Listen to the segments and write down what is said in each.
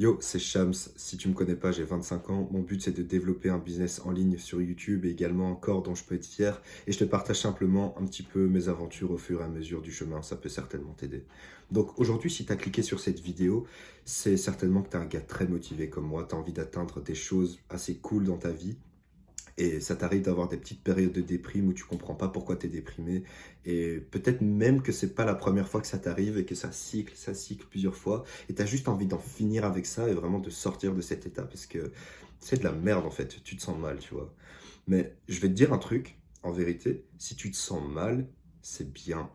Yo, c'est Shams. Si tu me connais pas, j'ai 25 ans. Mon but, c'est de développer un business en ligne sur YouTube et également un corps dont je peux être fier. Et je te partage simplement un petit peu mes aventures au fur et à mesure du chemin. Ça peut certainement t'aider. Donc aujourd'hui, si tu as cliqué sur cette vidéo, c'est certainement que tu es un gars très motivé comme moi. Tu as envie d'atteindre des choses assez cool dans ta vie. Et ça t'arrive d'avoir des petites périodes de déprime où tu comprends pas pourquoi tu es déprimé. Et peut-être même que c'est pas la première fois que ça t'arrive et que ça cycle plusieurs fois. Et tu as juste envie d'en finir avec ça et vraiment de sortir de cet état parce que c'est de la merde en fait. Tu te sens mal, tu vois. Mais je vais te dire un truc, en vérité, si tu te sens mal, c'est bien.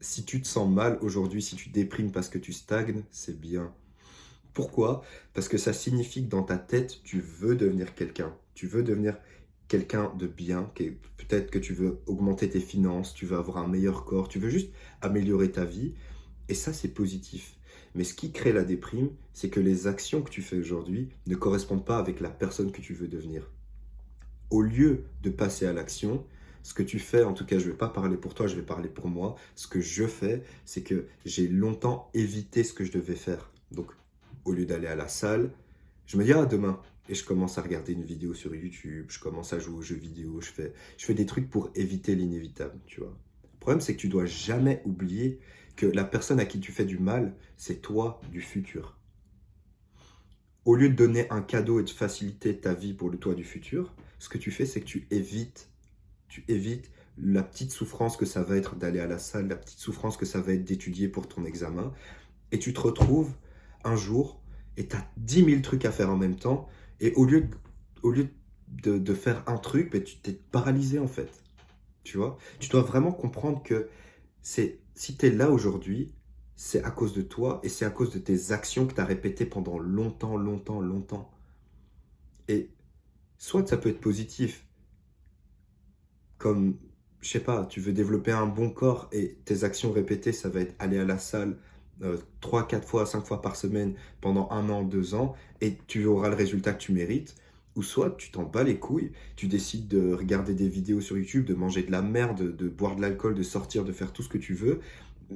Si tu te sens mal aujourd'hui, si tu déprimes parce que tu stagnes, c'est bien. Pourquoi? Parce que ça signifie que dans ta tête, tu veux devenir quelqu'un. Tu veux devenir quelqu'un de bien. Peut-être que tu veux augmenter tes finances, tu veux avoir un meilleur corps, tu veux juste améliorer ta vie. Et ça, c'est positif. Mais ce qui crée la déprime, c'est que les actions que tu fais aujourd'hui ne correspondent pas avec la personne que tu veux devenir. Au lieu de passer à l'action, ce que tu fais, en tout cas, je ne vais pas parler pour toi, je vais parler pour moi. Ce que je fais, c'est que j'ai longtemps évité ce que je devais faire. Donc, au lieu d'aller à la salle, je me dis, ah, demain. Et je commence à regarder une vidéo sur YouTube, je commence à jouer aux jeux vidéo, je fais des trucs pour éviter l'inévitable, tu vois. Le problème, c'est que tu dois jamais oublier que la personne à qui tu fais du mal, c'est toi du futur. Au lieu de donner un cadeau et de faciliter ta vie pour le toi du futur, ce que tu fais, c'est que tu évites la petite souffrance que ça va être d'aller à la salle, la petite souffrance que ça va être d'étudier pour ton examen. Et tu te retrouves un jour et tu as 10 000 trucs à faire en même temps. Et au lieu de faire un truc, ben, tu t'es paralysé en fait. Tu vois? Tu dois vraiment comprendre que si tu es là aujourd'hui, c'est à cause de toi et c'est à cause de tes actions que tu as répétées pendant longtemps, longtemps, longtemps. Et soit ça peut être positif, comme, je sais pas, tu veux développer un bon corps et tes actions répétées, ça va être aller à la salle 3, 4 fois, 5 fois par semaine pendant 1 an, 2 ans, et tu auras le résultat que tu mérites. Ou soit tu t'en bats les couilles, tu décides de regarder des vidéos sur YouTube, de manger de la merde, de boire de l'alcool, de sortir, de faire tout ce que tu veux.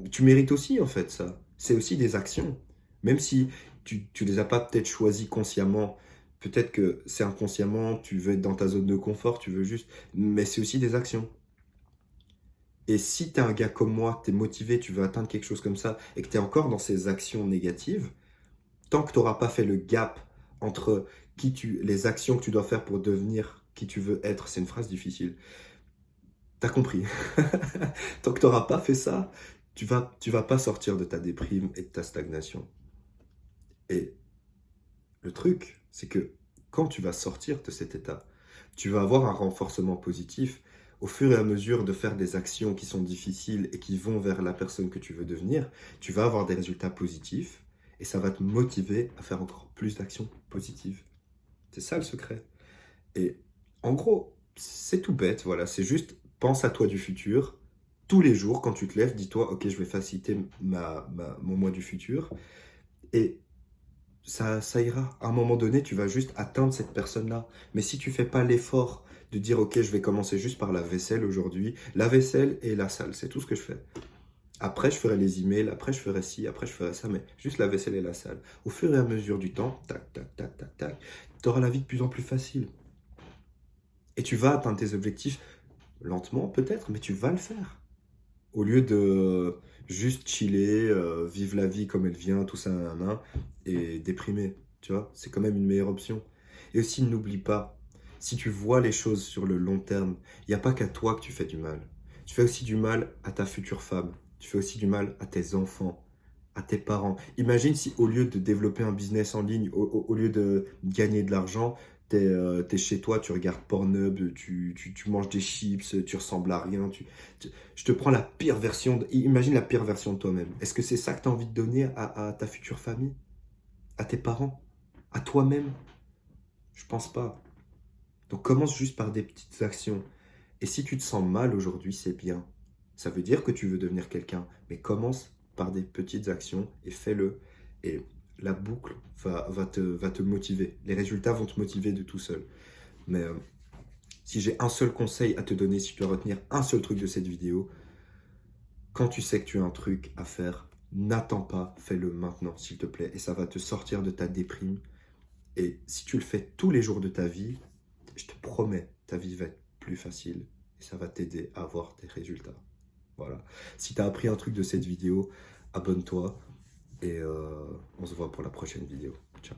Tu mérites aussi en fait ça. C'est aussi des actions. Même si tu les as pas peut-être choisies consciemment, peut-être que c'est inconsciemment, tu veux être dans ta zone de confort, tu veux juste mais c'est aussi des actions. Et si tu es un gars comme moi, que tu es motivé, tu veux atteindre quelque chose comme ça, et que tu es encore dans ces actions négatives, tant que tu n'auras pas fait le gap entre les actions que tu dois faire pour devenir qui tu veux être, c'est une phrase difficile, t'as compris. Tant que tu n'auras pas fait ça, tu vas pas sortir de ta déprime et de ta stagnation. Et le truc, c'est que quand tu vas sortir de cet état, tu vas avoir un renforcement positif au fur et à mesure de faire des actions qui sont difficiles et qui vont vers la personne que tu veux devenir. Tu vas avoir des résultats positifs et ça va te motiver à faire encore plus d'actions positives. C'est ça le secret. Et en gros, c'est tout bête, voilà. C'est juste pense à toi du futur. Tous les jours, quand tu te lèves, dis-toi, ok, je vais faciliter mon moi du futur. Et ça ira. À un moment donné, tu vas juste atteindre cette personne-là. Mais si tu fais pas l'effort de dire, ok, je vais commencer juste par la vaisselle aujourd'hui, la vaisselle et la salle, c'est tout ce que je fais. Après, je ferai les emails, après, je ferai ci, après, je ferai ça, mais juste la vaisselle et la salle. Au fur et à mesure du temps, tac, tac, tac, tac, tac, tu auras la vie de plus en plus facile. Et tu vas atteindre tes objectifs lentement, peut-être, mais tu vas le faire. Au lieu de juste chiller, vivre la vie comme elle vient, tout ça, nanana, et déprimer, tu vois, c'est quand même une meilleure option. Et aussi, n'oublie pas, si tu vois les choses sur le long terme, il n'y a pas qu'à toi que tu fais du mal. Tu fais aussi du mal à ta future femme. Tu fais aussi du mal à tes enfants, à tes parents. Imagine si au lieu de développer un business en ligne, au lieu de gagner de l'argent, t'es chez toi, tu regardes Pornhub, tu manges des chips, tu ressembles à rien. Je te prends la pire version. Imagine la pire version de toi-même. Est-ce que c'est ça que tu as envie de donner à ta future famille? À tes parents? À toi-même? Je pense pas. Donc commence juste par des petites actions. Et si tu te sens mal aujourd'hui, c'est bien. Ça veut dire que tu veux devenir quelqu'un. Mais commence par des petites actions et fais-le. Et la boucle va te motiver. Les résultats vont te motiver de tout seul. Mais si j'ai un seul conseil à te donner, si tu dois retenir un seul truc de cette vidéo, quand tu sais que tu as un truc à faire, N'attends pas, fais-le maintenant, s'il te plaît. Et ça va te sortir de ta déprime. Et si tu le fais tous les jours de ta vie, je te promets, ta vie va être plus facile. Et ça va t'aider à avoir des résultats. Voilà. Si tu as appris un truc de cette vidéo, abonne-toi. Et on se voit pour la prochaine vidéo. Ciao.